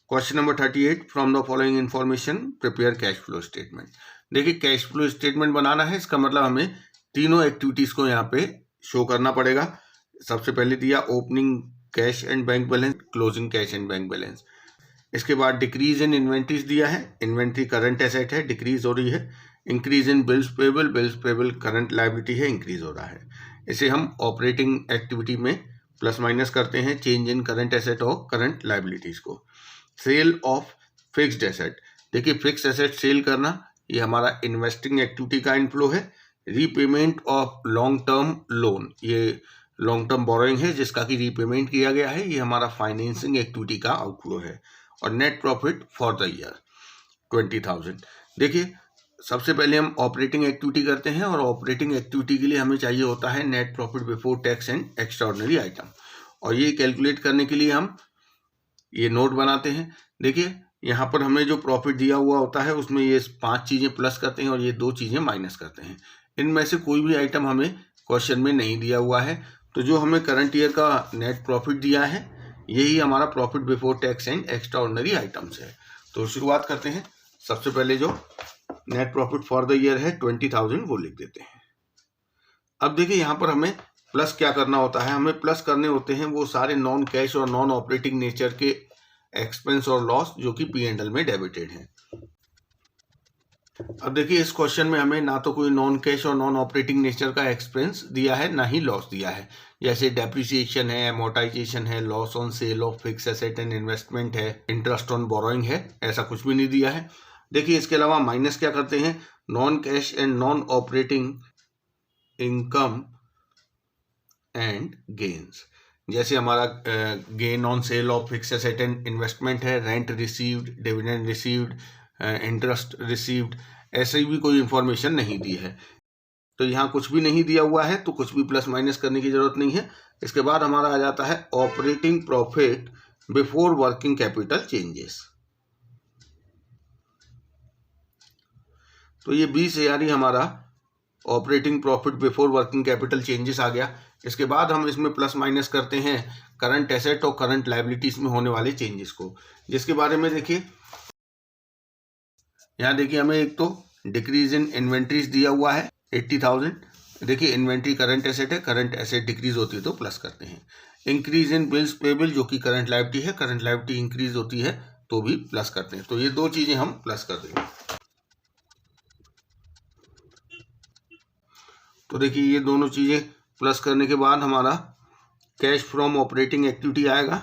Question number 38, from the following information prepare cash flow statement. देखिए cash flow statement बनाना है, इसका मतलब हमें तीनों एक्टिविटीज को यहाँ पे शो करना पड़ेगा। सबसे पहले दिया opening cash and bank balance, closing cash and bank balance. इसके बाद डिक्रीज इन इन्वेंट्रीज दिया है, इन्वेंट्री करंट एसेट है, डिक्रीज हो रही है। Increase in bills payable current liability है, इंक्रीज हो रहा है। इसे हम ऑपरेटिंग एक्टिविटी में प्लस माइनस करते हैं, चेंज इन करंट एसेट और करंट लायबिलिटीज को। सेल ऑफ फिक्स्ड एसेट, देखिए फिक्स्ड एसेट सेल करना ये हमारा इन्वेस्टिंग एक्टिविटी का इनफ्लो है। Repayment of long term loan, ये लॉन्ग टर्म बोरोइंग है जिसका कि रीपेमेंट किया गया है, ये हमारा फाइनेंसिंग एक्टिविटी का आउटफ्लो है। और net profit for the year 20,000। देखिए सबसे पहले हम ऑपरेटिंग एक्टिविटी करते हैं और ऑपरेटिंग एक्टिविटी के लिए हमें चाहिए होता है net profit before tax and extraordinary item, और ये कैलकुलेट करने के लिए हम ये नोट बनाते हैं। देखिए यहाँ पर हमें जो प्रॉफिट दिया हुआ होता है उसमें ये 5 चीज़ें प्लस करते हैं और ये 2 चीज़ें माइनस करते हैं। इनमें से कोई भी आइटम हमें क्वेश्चन में नहीं दिया हुआ है, तो जो हमें करंट ईयर का नेट प्रॉफिट दिया है यही हमारा profit before tax and extraordinary items है। तो शुरुआत करते हैं। सबसे पहले जो net profit for the year है 20,000 वो लिख देते हैं। अब देखिए यहाँ पर हमें प्लस क्या करना होता है, हमें प्लस करने होते हैं वो सारे नॉन कैश और नॉन ऑपरेटिंग नेचर के एक्सपेंस और लॉस जो कि P&L में डेबिटेड हैं। अब देखिए इस क्वेश्चन में हमें ना तो कोई नॉन कैश और नॉन ऑपरेटिंग नेचर का एक्सपेंस दिया है, ना ही लॉस दिया है। जैसे डेप्रिसिएशन है, अमोर्टाइजेशन है, loss on sale of fix asset and investment है, इंटरेस्ट ऑन बोरोइंग है, ऐसा कुछ भी नहीं दिया है। देखिए इसके अलावा माइनस क्या करते हैं, non cash and non operating income and gains. जैसे हमारा gain on sale of fix asset and investment है, rent received, dividend received, interest received, ऐसे भी कोई इंफॉर्मेशन नहीं दी है। तो यहाँ कुछ भी नहीं दिया हुआ है तो कुछ भी प्लस माइनस करने की जरूरत नहीं है। इसके बाद हमारा आ जाता है operating profit before working capital changes. तो ये 20,000 ही हमारा operating profit before working capital changes आ गया। इसके बाद हम इसमें प्लस माइनस करते हैं करंट एसेट और करंट लायबिलिटीज में होने वाले चेंजेस को, जिसके बारे में देखिए यहाँ देखिए हमें एक तो डिक्रीज इन इन्वेंट्रीज दिया हुआ है 80,000। देखिए इन्वेंट्री करंट एसेट है, करंट एसेट डिक्रीज होती है तो प्लस करते हैं। इंक्रीज इन बिल्स पेबल जो कि करंट लायबिलिटी है, करंट लायबिलिटी इंक्रीज होती है तो भी प्लस करते हैं। तो ये 2 चीजें हम प्लस कर देंगे। तो देखिए ये दोनों चीजें प्लस करने के बाद हमारा कैश फ्रॉम ऑपरेटिंग एक्टिविटी आएगा।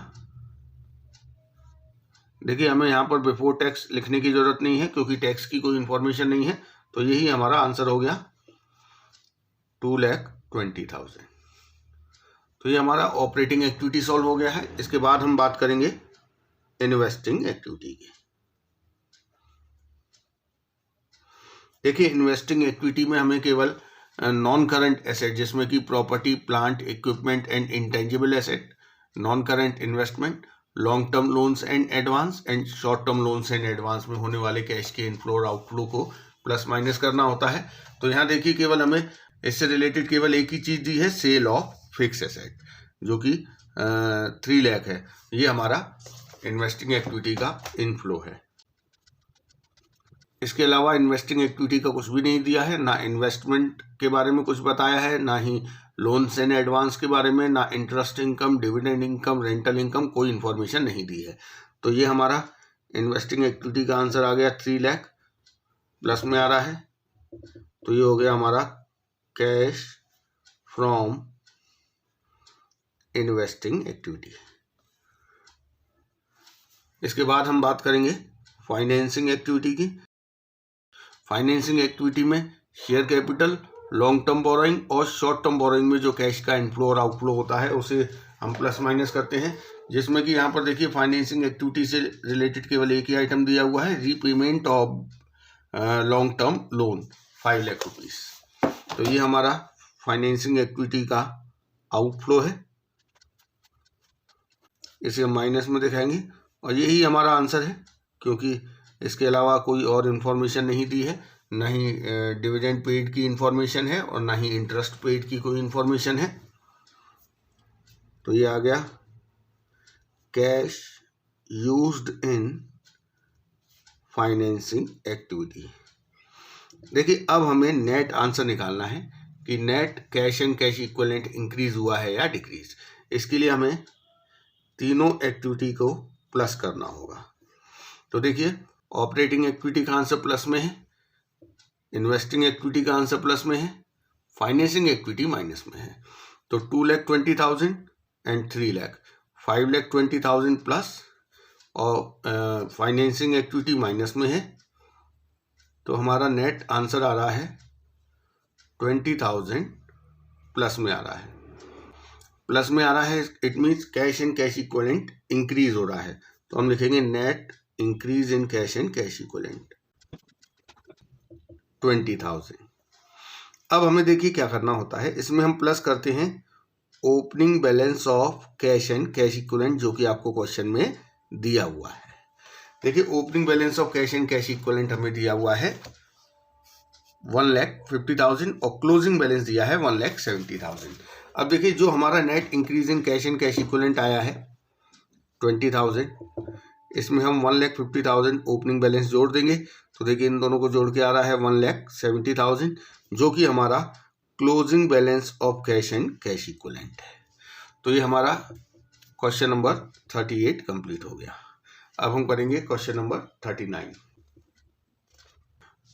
देखिए हमें यहाँ पर बिफोर टैक्स लिखने की जरूरत नहीं है क्योंकि टैक्स की कोई इंफॉर्मेशन नहीं है, तो यही हमारा आंसर हो गया 2,20,000। तो ये हमारा ऑपरेटिंग एक्टिविटी सॉल्व हो गया है। इसके बाद हम बात करेंगे इन्वेस्टिंग एक्टिविटी की। देखिए इन्वेस्टिंग एक्टिविटी में हमें केवल नॉन करंट एसेट जिसमें कि property, plant, equipment and intangible asset, non current investment, long term loans and advance and short term loans and advance में होने वाले कैश के इनफ्लो और आउटफ्लो को प्लस माइनस करना होता है। तो यहाँ देखिए केवल हमें इससे रिलेटेड केवल एक ही चीज दी है, सेल ऑफ फिक्स एसेट जो कि 3 लाख है। ये हमारा इन्वेस्टिंग एक्टिविटी का इनफ्लो है। इसके अलावा इन्वेस्टिंग एक्टिविटी का कुछ भी नहीं दिया है, ना इन्वेस्टमेंट के बारे में कुछ बताया है, ना ही लोन्स एंड एडवांस के बारे में, ना interest income, dividend income, rental income, कोई इन्फॉर्मेशन नहीं दी है। तो ये हमारा इन्वेस्टिंग एक्टिविटी का आंसर आ गया 3 लाख, प्लस में आ रहा है। तो ये हो गया हमारा कैश फ्रॉम इन्वेस्टिंग एक्टिविटी। इसके बाद हम बात करेंगे फाइनेंसिंग एक्टिविटी की। फाइनेंसिंग एक्टिविटी में share capital, long term borrowing और शॉर्ट टर्म बोरोइंग में जो कैश का इनफ्लो और आउटफ्लो होता है उसे हम प्लस माइनस करते हैं, जिसमें कि यहाँ पर देखिए फाइनेंसिंग एक्टिविटी से रिलेटेड केवल एक ही आइटम दिया हुआ है, repayment of long term loan 5 lakh rupees. तो ये हमारा फाइनेंसिंग एक्टिविटी का आउटफ्लो है, इसे हम माइनस में दिखाएंगे और यही हमारा आंसर है क्योंकि इसके अलावा कोई और इन्फॉर्मेशन नहीं दी है, ना ही डिविडेंड पेड की इन्फॉर्मेशन है और ना ही इंटरेस्ट पेड की कोई इन्फॉर्मेशन है। तो ये आ गया cash used in financing activity. देखिए अब हमें नेट आंसर निकालना है कि net cash and cash equivalent increase हुआ है या डिक्रीज। इसके लिए हमें तीनों एक्टिविटी को प्लस करना होगा। तो देखिए ऑपरेटिंग एक्टिविटी का आंसर प्लस में है, इन्वेस्टिंग एक्टिविटी का आंसर प्लस में है, फाइनेंसिंग एक्टिविटी माइनस में है। तो 2,20,000 एंड 3 लाख, 5,20,000 प्लस और फाइनेंसिंग एक्टिविटी माइनस में है। तो हमारा नेट आंसर आ रहा है 20,000 प्लस में आ रहा है। प्लस में आ रहा है it means cash and cash equivalent increase हो रहा है। तो हम लिखेंगे net increase in cash and cash equivalent 20,000। अब हमें देखिए क्या करना होता है, इसमें हम प्लस करते हैं opening balance of cash and cash equivalent जो कि आपको क्वेश्चन में दिया हुआ है। देखिए opening balance of cash and cash equivalent हमें दिया हुआ है 1,50,000 और क्लोजिंग बैलेंस दिया है 1,70,000। अब देखिए जो हमारा net increase in cash and cash equivalent आया है 20,000, इसमें हम 1,50,000 ओपनिंग बैलेंस जोड़ देंगे। तो देखिए इन दोनों को जोड़ के आ रहा है 1,70,000 जो कि हमारा closing balance of cash and cash equivalent है। तो ये हमारा क्वेश्चन नंबर 38 कंप्लीट हो गया। अब हम करेंगे question number 39।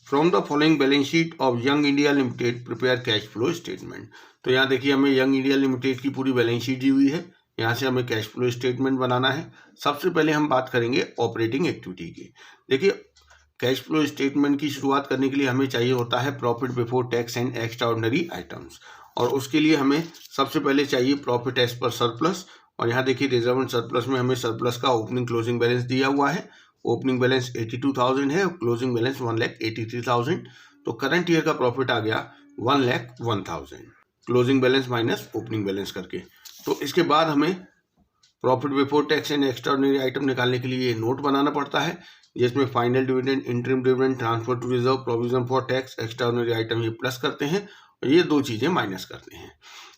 From the following balance sheet of young India limited prepare cash flow statement. तो यहाँ देखिए हमें यंग इंडिया लिमिटेड की पूरी बैलेंस शीट दी हुई है, यहाँ से हमें कैश फ्लो स्टेटमेंट बनाना है। सबसे पहले हम बात करेंगे ऑपरेटिंग एक्टिविटी की। देखिए कैश फ्लो स्टेटमेंट की शुरुआत करने के लिए हमें चाहिए होता है profit before tax and extraordinary items, और उसके लिए हमें सबसे पहले चाहिए प्रॉफिट एज पर सरप्लस। और यहाँ देखिए रिजर्व एंड सरप्लस में हमें सरप्लस का ओपनिंग क्लोजिंग बैलेंस दिया हुआ है। ओपनिंग बैलेंस 82,000 है और क्लोजिंग बैलेंस 1,83,000। तो करंट ईयर का प्रॉफिट आ गया 1,01,000, closing balance minus opening balance करके। तो इसके बाद हमें profit before tax and extraordinary item निकालने के लिए नोट बनाना पड़ता है, जिसमें final dividend, interim dividend, transfer to reserve, provision for tax, extraordinary item ये प्लस करते हैं और ये दो चीजें माइनस करते हैं।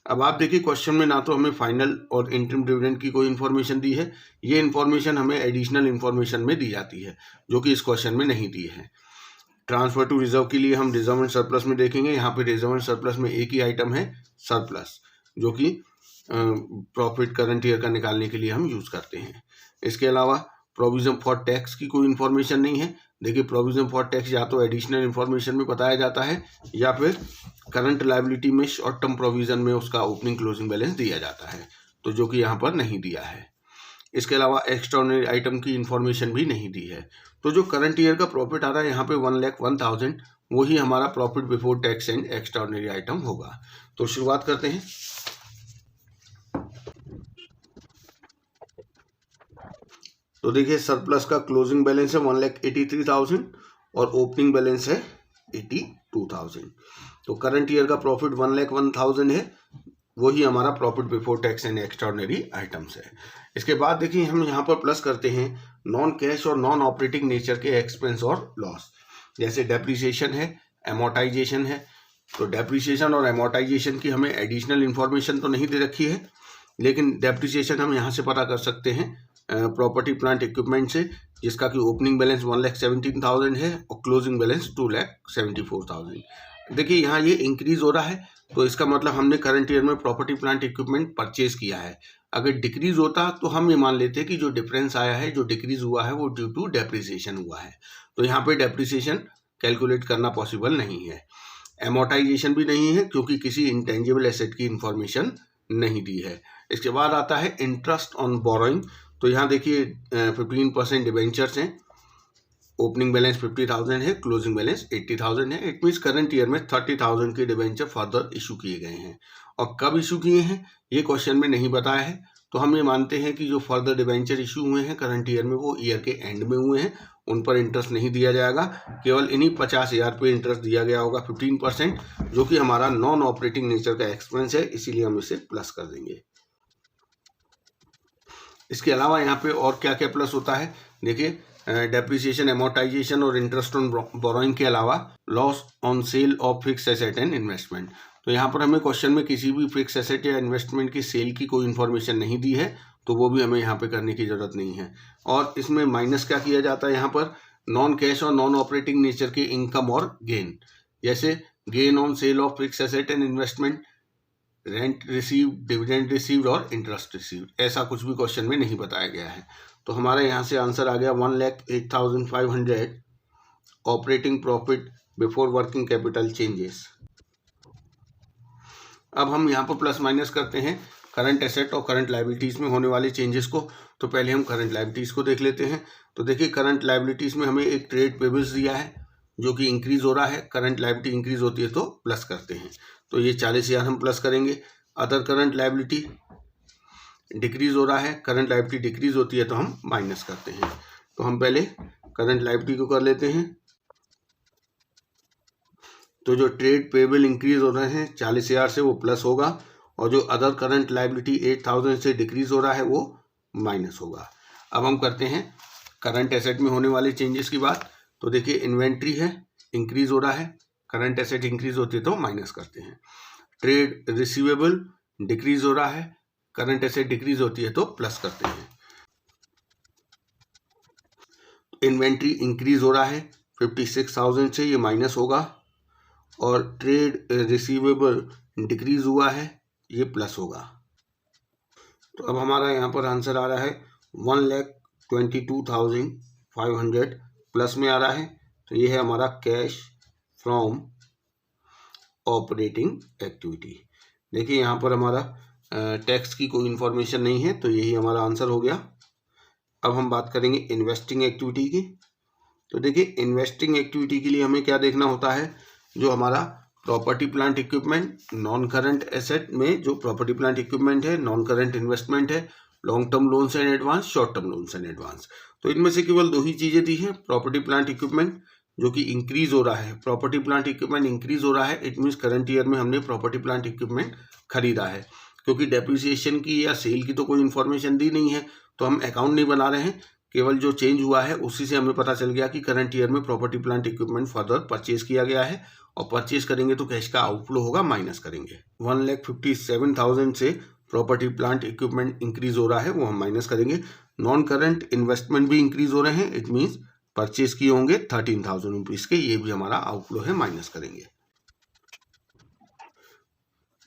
अब आप देखिए क्वेश्चन में ना तो हमें फाइनल और इंटरिम डिविडेंड की कोई इन्फॉर्मेशन दी है, ये इन्फॉर्मेशन हमें एडिशनल इन्फॉर्मेशन में दी जाती है जो कि इस क्वेश्चन में नहीं दी है। ट्रांसफर टू रिजर्व के लिए हम रिजर्व एंड सरप्लस में देखेंगे, यहाँ पे रिजर्व एंड सरप्लस में एक ही आइटम है सरप्लस, जो कि प्रॉफिट करंट ईयर का निकालने के लिए हम यूज करते हैं। इसके अलावा प्रोविजन फॉर टैक्स की कोई इन्फॉर्मेशन नहीं है। देखिए प्रोविजन फॉर टैक्स या तो एडिशनल इन्फॉर्मेशन में बताया जाता है या फिर करंट लायबिलिटी में शॉर्ट टर्म प्रोविजन में उसका ओपनिंग क्लोजिंग बैलेंस दिया जाता है, तो जो कि यहाँ पर नहीं दिया है। इसके अलावा एक्स्ट्राऑर्डिनरी आइटम की इन्फॉर्मेशन भी नहीं दी है। तो जो करंट ईयर का प्रॉफिट आ रहा है यहाँ पे 1,01,000, वही हमारा profit before tax and extraordinary item होगा। तो शुरुआत करते हैं। तो देखिए सरप्लस का क्लोजिंग बैलेंस है 1,83,000 और ओपनिंग बैलेंस है 82,000। तो करंट ईयर का प्रॉफिट 1,01,000 है, वही हमारा profit before tax and extraordinary items है। इसके बाद देखिए हम यहाँ पर प्लस करते हैं नॉन कैश और नॉन ऑपरेटिंग नेचर के एक्सपेंस और लॉस, जैसे डेप्रिसिएशन है, एमोर्टाइजेशन है। तो डेप्रिसिएशन और एमोर्टाइजेशन की हमें एडिशनल इन्फॉर्मेशन तो नहीं दे रखी है, लेकिन डेप्रिसिएशन हम यहाँ से पता कर सकते हैं प्रॉपर्टी प्लांट इक्विपमेंट से, जिसका कि ओपनिंग बैलेंस 1,17,000 है और क्लोजिंग बैलेंस 2,74,000। देखिए यहाँ ये इंक्रीज हो रहा है, तो इसका मतलब हमने करंट ईयर में प्रॉपर्टी प्लांट इक्विपमेंट परचेज किया है। अगर डिक्रीज होता तो हम ये मान लेते कि जो डिफरेंस आया है, जो डिक्रीज हुआ है, वो ड्यू टू डेप्रिसिएशन हुआ है। तो यहाँ पे डेप्रिसिएशन कैलकुलेट करना पॉसिबल नहीं है। एमोर्टाइजेशन भी नहीं है क्योंकि किसी इंटेंजिबल एसेट की इंफॉर्मेशन नहीं दी है। इसके बाद आता है इंटरेस्ट ऑन बोरोइंग। तो यहाँ देखिए 15% डिबेंचर्स हैं, ओपनिंग बैलेंस 50,000 है, क्लोजिंग बैलेंस 80,000 है। इट मीन्स करंट ईयर में 30,000 के डिबेंचर फर्दर इशू किए गए हैं, और कब इशू किए हैं ये क्वेश्चन में नहीं बताया है। तो हम ये मानते हैं कि जो फर्दर डिबेंचर इशू हुए हैं करंट ईयर में, वो ईयर के एंड में हुए हैं, उन पर इंटरेस्ट नहीं दिया जाएगा। केवल इन्हीं 50,000 पे इंटरेस्ट दिया गया होगा 15%, जो कि हमारा नॉन ऑपरेटिंग नेचर का एक्सपेंस है, इसीलिए हम इसे प्लस कर देंगे। इसके अलावा यहाँ पे और क्या क्या प्लस होता है, देखिए डेप्रिसिएशन, एमोर्टाइजेशन और इंटरेस्ट ऑन बोरोइंग के अलावा loss on sale of fix asset and investment. तो यहाँ पर हमें क्वेश्चन में किसी भी फिक्स एसेट या इन्वेस्टमेंट की सेल की कोई इन्फॉर्मेशन नहीं दी है, तो वो भी हमें यहाँ पे करने की ज़रूरत नहीं है। और इसमें माइनस क्या किया जाता है यहाँ पर, नॉन कैश और नॉन ऑपरेटिंग नेचर के इनकम और गेन, जैसे gain on sale of fix asset and investment, rent receive, dividend received और इंटरेस्ट रिसीव्ड, ऐसा कुछ भी क्वेश्चन में नहीं बताया गया है। तो हमारे यहाँ से आंसर आ गया 1,08,500 operating profit before working capital changes. अब हम यहाँ पर प्लस माइनस करते हैं करंट एसेट और करंट लायबिलिटीज़ में होने वाले चेंजेस को। तो पहले हम करंट लायबिलिटीज़ को देख लेते हैं। तो देखिए करंट लायबिलिटीज़ में हमें एक ट्रेड पेबल्स दिया है जो कि इंक्रीज हो रहा है, करंट लायबिलिटी इंक्रीज होती है तो प्लस करते हैं, तो ये 40,000 हम प्लस करेंगे। अदर करंट लायबिलिटी डिक्रीज हो रहा है, करंट लायबिलिटी डिक्रीज होती है तो हम माइनस करते हैं। तो हम पहले करंट लायबिलिटी को कर लेते हैं। तो जो ट्रेड पेबल इंक्रीज हो रहे हैं 40,000 से वो प्लस होगा, और जो अदर करंट लायबिलिटी 8,000 से डिक्रीज हो रहा है वो माइनस होगा। अब हम करते हैं करंट एसेट में होने वाले चेंजेस की बात। तो देखिए इन्वेंट्री है, इंक्रीज हो रहा है, करंट एसेट इंक्रीज होती है तो माइनस करते हैं। ट्रेड रिसीवेबल डिक्रीज हो रहा है, करंट एसेट डिक्रीज होती है तो प्लस करते हैं। इन्वेंट्री इंक्रीज हो रहा है 56,000 से, ये माइनस होगा, और ट्रेड रिसीवेबल डिक्रीज हुआ है, ये प्लस होगा। तो अब हमारा यहाँ पर आंसर आ रहा है 1,22,500 प्लस में आ रहा है। तो ये है हमारा कैश फ्रॉम ऑपरेटिंग एक्टिविटी। देखिए यहाँ पर हमारा टैक्स की कोई इन्फॉर्मेशन नहीं है, तो यही हमारा आंसर हो गया। अब हम बात करेंगे इन्वेस्टिंग एक्टिविटी की। तो देखिए इन्वेस्टिंग एक्टिविटी के लिए हमें क्या देखना होता है, जो हमारा property plant equipment, non current asset में जो प्रॉपर्टी प्लांट इक्विपमेंट है, नॉन करंट इन्वेस्टमेंट है, long term loans and advance, short term loans and advance. तो इनमें से केवल दो ही चीज़ें दी हैं, प्रॉपर्टी प्लांट इक्विपमेंट जो कि इंक्रीज हो रहा है, प्रॉपर्टी प्लांट इक्विपमेंट इंक्रीज हो रहा है, इट मीन्स करंट ईयर में हमने प्रॉपर्टी प्लांट इक्विपमेंट खरीदा है। क्योंकि डेप्रिसिएशन की या सेल की तो कोई इन्फॉर्मेशन दी नहीं है, तो हम अकाउंट नहीं बना रहे हैं, केवल जो चेंज हुआ है उसी से हमें पता चल गया कि करंट ईयर में property plant equipment further purchase किया गया है, और परचेज करेंगे तो कैश का आउटफ्लो होगा, माइनस करेंगे। 1,57,000 से प्रॉपर्टी प्लांट इक्विपमेंट इंक्रीज हो रहा है, वो हम माइनस करेंगे। नॉन करंट इन्वेस्टमेंट भी इंक्रीज हो रहे हैं, इट मीन्स परचेज किए होंगे 13,000 रुपीज़ के, ये भी हमारा आउटफ्लो है, माइनस करेंगे।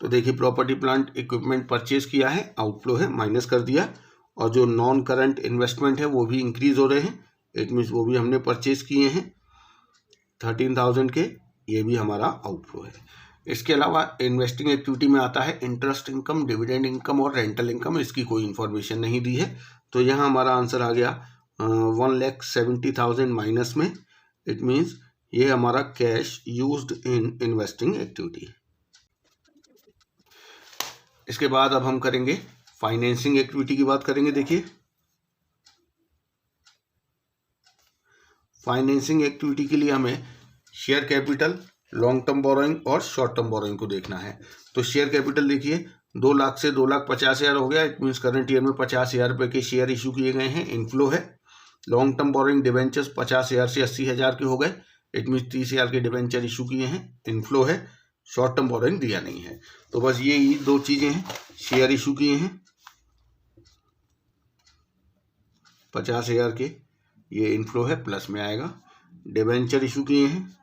तो देखिए प्रॉपर्टी प्लांट इक्विपमेंट परचेज किया है, आउटफ्लो है, माइनस कर दिया। और जो नॉन करंट इन्वेस्टमेंट है वो भी इंक्रीज हो रहे हैं, इट मीन्स वो भी हमने परचेज किए हैं 13,000 के, ये भी हमारा आउटफ्लो है। इसके अलावा इन्वेस्टिंग एक्टिविटी में आता है इंटरेस्ट इनकम, डिविडेंड इनकम और रेंटल इनकम, इसकी कोई इन्फॉर्मेशन नहीं दी है। तो यहाँ हमारा आंसर आ गया 1,70,000 माइनस में, इट मीन्स ये हमारा cash used in investing activity. इसके बाद अब हम करेंगे फाइनेंसिंग एक्टिविटी की बात करेंगे। देखिए फाइनेंसिंग एक्टिविटी के लिए हमें share capital, long term borrowing और शॉर्ट टर्म बोरोइंग को देखना है। तो शेयर कैपिटल देखिए 2 लाख से 2,50,000 हो गया, इट मीन्स करंट ईयर में 50,000 रुपये के शेयर इशू किए गए हैं, इनफ्लो है। लॉन्ग टर्म बोरोइंग डिवेंचर्स 50,000 से 80,000 के हो गए, इट मीन्स 30,000 के डिवेंचर इशू किए हैं, इनफ्लो है। शॉर्ट टर्म बोरोइंग दिया नहीं है, तो बस ये ही 2 चीज़ें हैं, शेयर इशू किए हैं 50,000 के, ये इनफ्लो है, प्लस में आएगा। डिवेंचर इशू किए हैं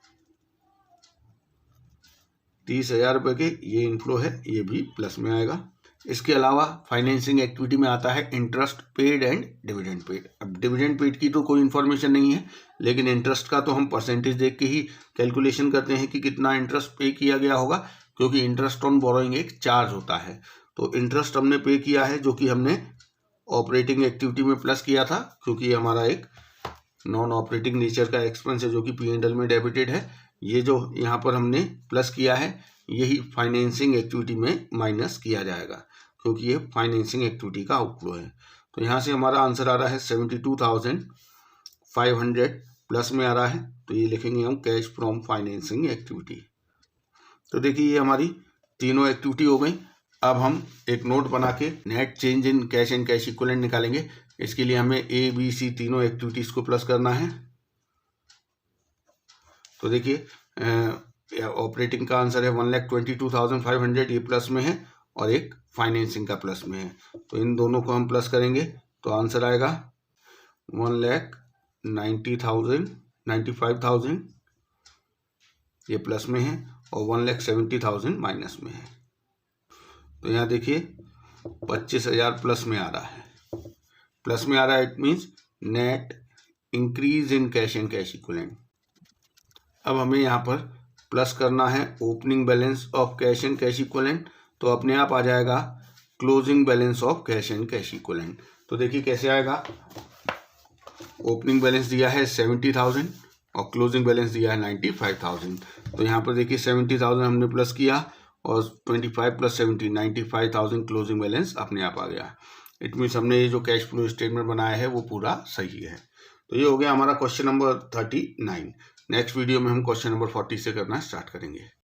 30,000 रुपये के, ये इनफ्लो है, ये भी प्लस में आएगा। इसके अलावा फाइनेंसिंग एक्टिविटी में आता है interest paid and dividend paid. अब डिविडेंड पेड की तो कोई इन्फॉर्मेशन नहीं है, लेकिन इंटरेस्ट का तो हम परसेंटेज देख के ही कैलकुलेशन करते हैं कि कितना इंटरेस्ट पे किया गया होगा, क्योंकि इंटरेस्ट ऑन बोरोइंग एक चार्ज होता है। तो इंटरेस्ट हमने पे किया है, जो कि हमने ऑपरेटिंग एक्टिविटी में प्लस किया था, क्योंकि ये हमारा एक नॉन ऑपरेटिंग नेचर का एक्सपेंस है जो कि P&L में डेबिटेड है। ये जो यहाँ पर हमने प्लस किया है, यही फाइनेंसिंग एक्टिविटी में माइनस किया जाएगा, क्योंकि ये फाइनेंसिंग एक्टिविटी का आउटफ्लो है। तो यहाँ से हमारा आंसर आ रहा है 72,500 प्लस में आ रहा है, तो ये लिखेंगे हम कैश फ्रॉम फाइनेंसिंग एक्टिविटी। तो देखिए ये हमारी तीनों एक्टिविटी हो गई। अब हम एक नोट बना के net change in cash and cash equivalent निकालेंगे। इसके लिए हमें A, B, C तीनों एक्टिविटीज़ को प्लस करना है। तो देखिए ऑपरेटिंग का आंसर है 1,22,500, ये प्लस में है, और एक फाइनेंसिंग का प्लस में है, तो इन दोनों को हम प्लस करेंगे तो आंसर आएगा 1,90,000 ये प्लस में है और 1,70,000 माइनस में है। तो यहाँ देखिए 25,000 प्लस में आ रहा है, प्लस में आ रहा है, it means net increase in cash and cash equivalent. अब हमें यहाँ पर प्लस करना है opening balance of cash and cash equivalent, तो अपने आप आ जाएगा closing balance of cash and cash equivalent. तो देखिए कैसे आएगा, ओपनिंग बैलेंस दिया है 70,000 और क्लोजिंग बैलेंस दिया है 95,000। तो यहाँ पर देखिए 70,000 हमने प्लस किया और 25 प्लस 70 95,000 क्लोजिंग बैलेंस अपने आप आ गया। इट मीन्स हमने ये जो कैश फ्लो स्टेटमेंट बनाया है वो पूरा सही है। तो ये हो गया हमारा क्वेश्चन नंबर 39। नेक्स्ट वीडियो में हम क्वेश्चन नंबर 40 से करना स्टार्ट करेंगे।